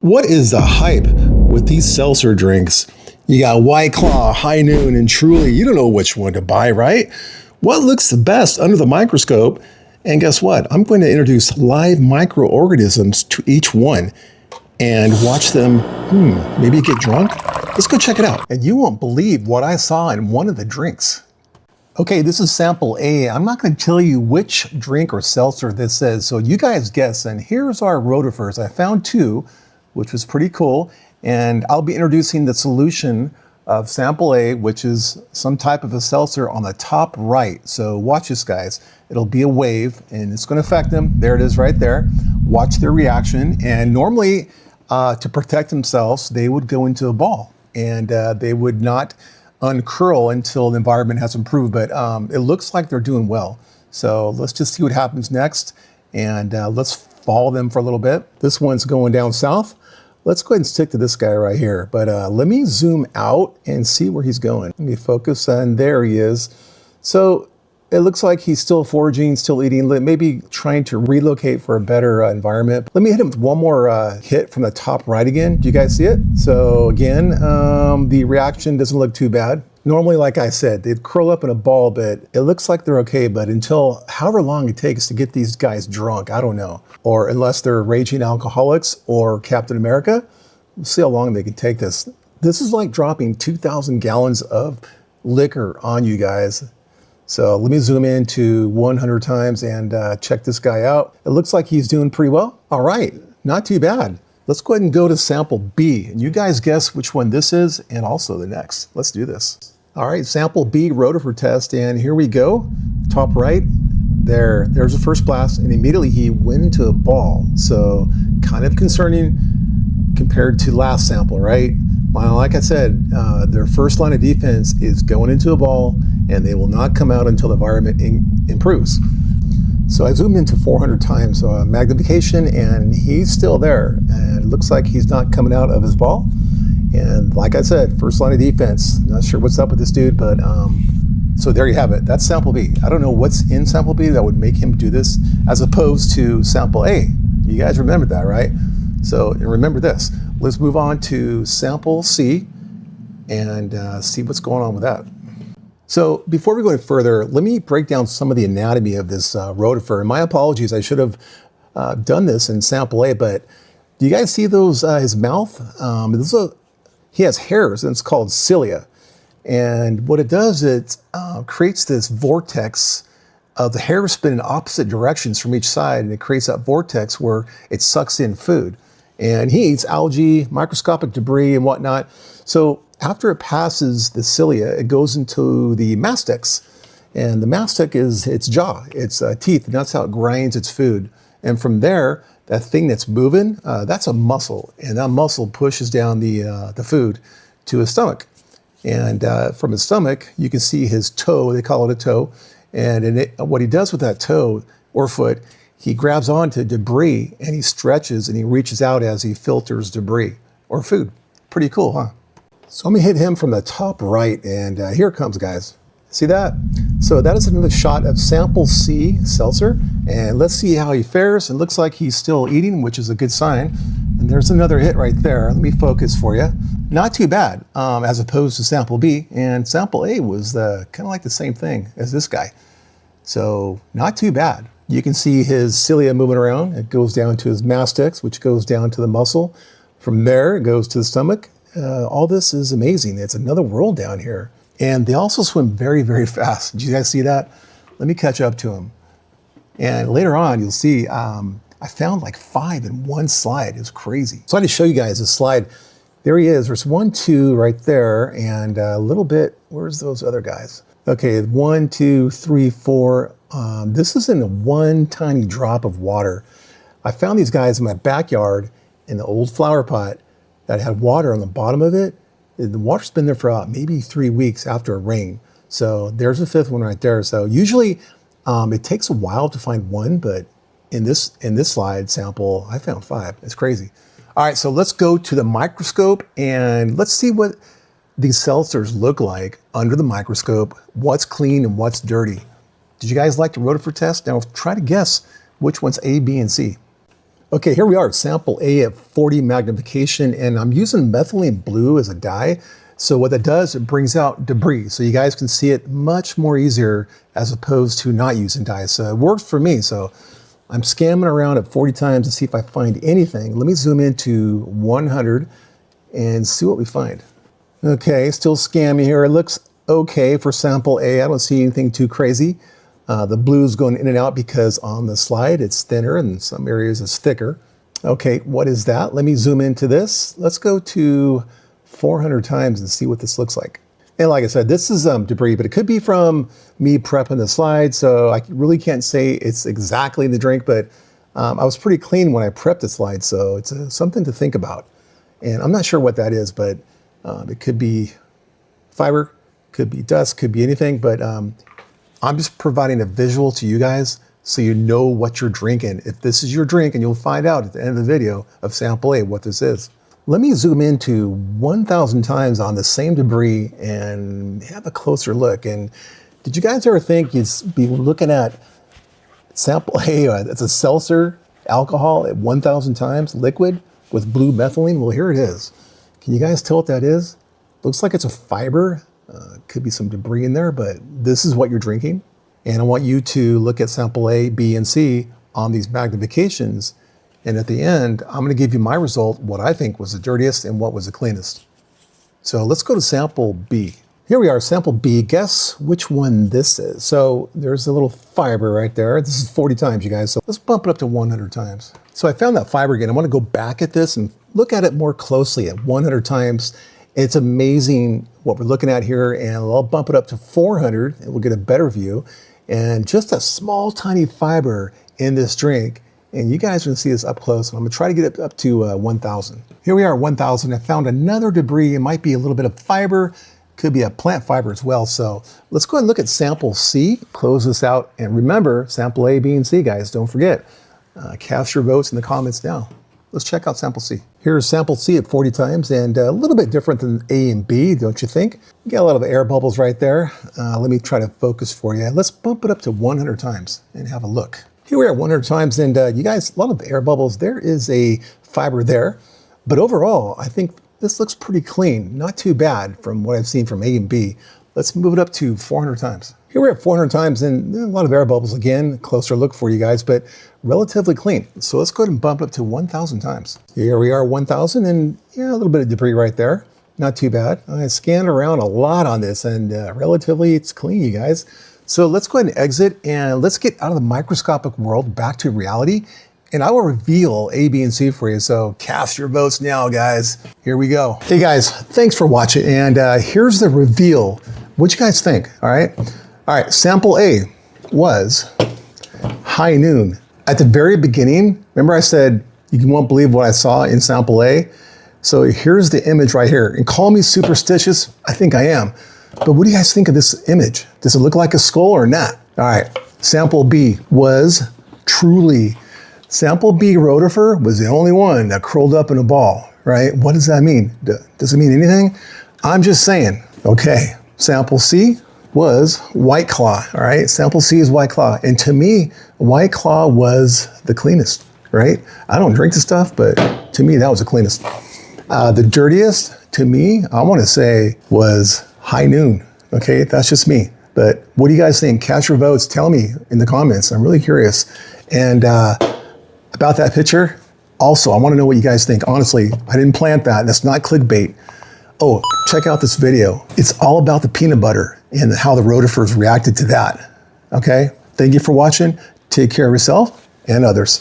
What is the hype with these seltzer drinks? You got White Claw, High Noon, and Truly. You don't know which one to buy, right? What looks the best under the microscope? And guess what? I'm going to introduce live microorganisms to each one and watch them, maybe get drunk? Let's go check it out. And you won't believe what I saw in one of the drinks. Okay, this is sample A. I'm not going to tell you which drink or seltzer this is, so you guys guess. And here's our Rotifers. I found two, which was pretty cool. And I'll be introducing the solution of sample A, which is some type of a seltzer on the top right. So watch this, guys. It'll be a wave and it's going to affect them. There it is right there. Watch their reaction. And normally, to protect themselves, they would go into a ball and they would not uncurl until the environment has improved. But it looks like they're doing well. So let's just see what happens next. And let's follow them for a little bit. This one's going down south. Let's go ahead and stick to this guy right here. But let me zoom out and see where he's going. Let me focus on, there he is. So it looks like he's still foraging, still eating, maybe trying to relocate for a better environment. Let me hit him with one more hit from the top right again. Do you guys see it? So again, the reaction doesn't look too bad. Normally, like I said, they'd curl up in a ball, but it looks like they're okay. But until however long it takes to get these guys drunk, I don't know. Or unless they're raging alcoholics or Captain America, we'll see how long they can take this. This is like dropping 2,000 gallons of liquor on you guys. So let me zoom in to 100 times and check this guy out. It looks like he's doing pretty well. All right, not too bad. Let's go ahead and go to sample B. And you guys guess which one this is and also the next. Let's do this. All right, sample B Rotifer test. And here we go. Top right, there's the first blast. And immediately he went into a ball. So kind of concerning compared to last sample, right? Well, like I said, their first line of defense is going into a ball and they will not come out until the environment improves. So I zoomed into 400 times magnification and he's still there. And it looks like he's not coming out of his ball. And like I said, first line of defense. Not sure what's up with this dude, but so there you have it. That's sample B. I don't know what's in sample B that would make him do this as opposed to sample A. You guys remember that, right? So remember this. Let's move on to sample C and see what's going on with that. So before we go any further, let me break down some of the anatomy of this Rotifer. And my apologies, I should have done this in sample A, but do you guys see those, his mouth? He has hairs and it's called cilia. And what it does, it creates this vortex of the hair spin in opposite directions from each side, and it creates that vortex where it sucks in food. And he eats algae, microscopic debris and whatnot. So after it passes the cilia, it goes into the mastics. And the mastic is its jaw, its teeth, and that's how it grinds its food. And from there, that thing that's moving, that's a muscle. And that muscle pushes down the food to his stomach. And from his stomach, you can see his toe, they call it a toe. And what he does with that toe or foot, he grabs onto debris and he stretches and he reaches out as he filters debris or food. Pretty cool, huh? So let me hit him from the top right, and here it comes, guys. See that? So that is another shot of sample C seltzer, and let's see how he fares. It looks like he's still eating, which is a good sign. And there's another hit right there. Let me focus for you. Not too bad, as opposed to sample B, and sample A was kind of like the same thing as this guy. So not too bad. You can see his cilia moving around. It goes down to his mastics, which goes down to the muscle. From there, it goes to the stomach. All this is amazing. It's another world down here. And they also swim very, very fast. Did you guys see that? Let me catch up to them. And later on, you'll see, I found like 5 in one slide. It was crazy. So I had to show you guys this slide. There he is. There's 1, 2 right there. And a little bit, where's those other guys? Okay, 1, 2, 3, 4. This is in one tiny drop of water. I found these guys in my backyard in the old flower pot that had water on the bottom of it. The water's been there for maybe 3 weeks after a rain. So there's the 5th one right there. So usually it takes a while to find one, but in this slide sample, I found 5. It's crazy. All right, so let's go to the microscope and let's see what these seltzers look like under the microscope, what's clean and what's dirty. Did you guys like the Rotifer test? Now try to guess which one's A, B, and C. Okay, here we are, sample A at 40 magnification, and I'm using methylene blue as a dye. So what that does, it brings out debris. So you guys can see it much more easier as opposed to not using dye. So it works for me. So I'm scamming around at 40 times to see if I find anything. Let me zoom into 100 and see what we find. Okay, still scamming here. It looks okay for sample A. I don't see anything too crazy. The blue's going in and out because on the slide it's thinner and in some areas it's thicker. Okay, what is that? Let me zoom into this. Let's go to 400 times and see what this looks like. And like I said, this is debris, but it could be from me prepping the slide, so I really can't say it's exactly the drink, but I was pretty clean when I prepped the slide, so it's something to think about. And I'm not sure what that is, but it could be fiber, could be dust, could be anything, but I'm just providing a visual to you guys so you know what you're drinking. If this is your drink, and you'll find out at the end of the video of sample A what this is. Let me zoom into 1,000 times on the same debris and have a closer look. And did you guys ever think you'd be looking at sample A, it's a seltzer alcohol at 1,000 times, liquid with blue methylene? Well, here it is. Can you guys tell what that is? Looks like it's a fiber. Could be some debris in there, but this is what you're drinking. And I want you to look at sample A, B, and C on these magnifications. And at the end, I'm gonna give you my result, what I think was the dirtiest and what was the cleanest. So let's go to sample B. Here we are, sample B. Guess which one this is. So there's a little fiber right there. This is 40 times, you guys. So let's bump it up to 100 times. So I found that fiber again. I wanna go back at this and look at it more closely at 100 times. It's amazing what we're looking at here, and I'll bump it up to 400 and we'll get a better view. And just a small tiny fiber in this drink, and you guys are gonna see this up close, and I'm gonna try to get it up to 1,000. Here we are at 1,000. I found another debris. It might be a little bit of fiber, could be a plant fiber as well. So let's go ahead and look at sample C, close this out, and remember, sample A, B, and C, guys, don't forget. Cast your votes in the comments now. Let's check out sample C. Here's sample C at 40 times, and a little bit different than A and B, don't you think? You got a lot of air bubbles right there. Let me try to focus for you. Let's bump it up to 100 times and have a look. Here we are 100 times, and you guys, a lot of air bubbles. There is a fiber there, but overall, I think this looks pretty clean. Not too bad from what I've seen from A and B. Let's move it up to 400 times. Here we're at 400 times, and a lot of air bubbles again, closer look for you guys, but relatively clean. So let's go ahead and bump it up to 1,000 times. Here we are, 1,000, and yeah, a little bit of debris right there. Not too bad. I scanned around a lot on this, and relatively it's clean, you guys. So let's go ahead and exit, and let's get out of the microscopic world back to reality, and I will reveal A, B, and C for you. So cast your votes now, guys. Here we go. Hey guys, thanks for watching, and here's the reveal. What you guys think, all right? All right, sample A was high noon. At the very beginning, remember I said, you won't believe what I saw in sample A? So here's the image right here. And call me superstitious, I think I am. But what do you guys think of this image? Does it look like a skull or not? All right, sample B was truly, sample B Rotifer was the only one that curled up in a ball, right? What does that mean? Does it mean anything? I'm just saying. Okay, sample C was White Claw, all right? Sample C is White Claw. And to me, White Claw was the cleanest, right? I don't drink the stuff, but to me, that was the cleanest. The dirtiest, to me, I wanna say was High Noon, okay? That's just me. But what do you guys think? Cast your votes, tell me in the comments. I'm really curious. And about that picture, also, I wanna know what you guys think. Honestly, I didn't plant that. That's not clickbait. Oh, check out this video. It's all about the peanut butter and how the Rotifers reacted to that, okay? Thank you for watching. Take care of yourself and others.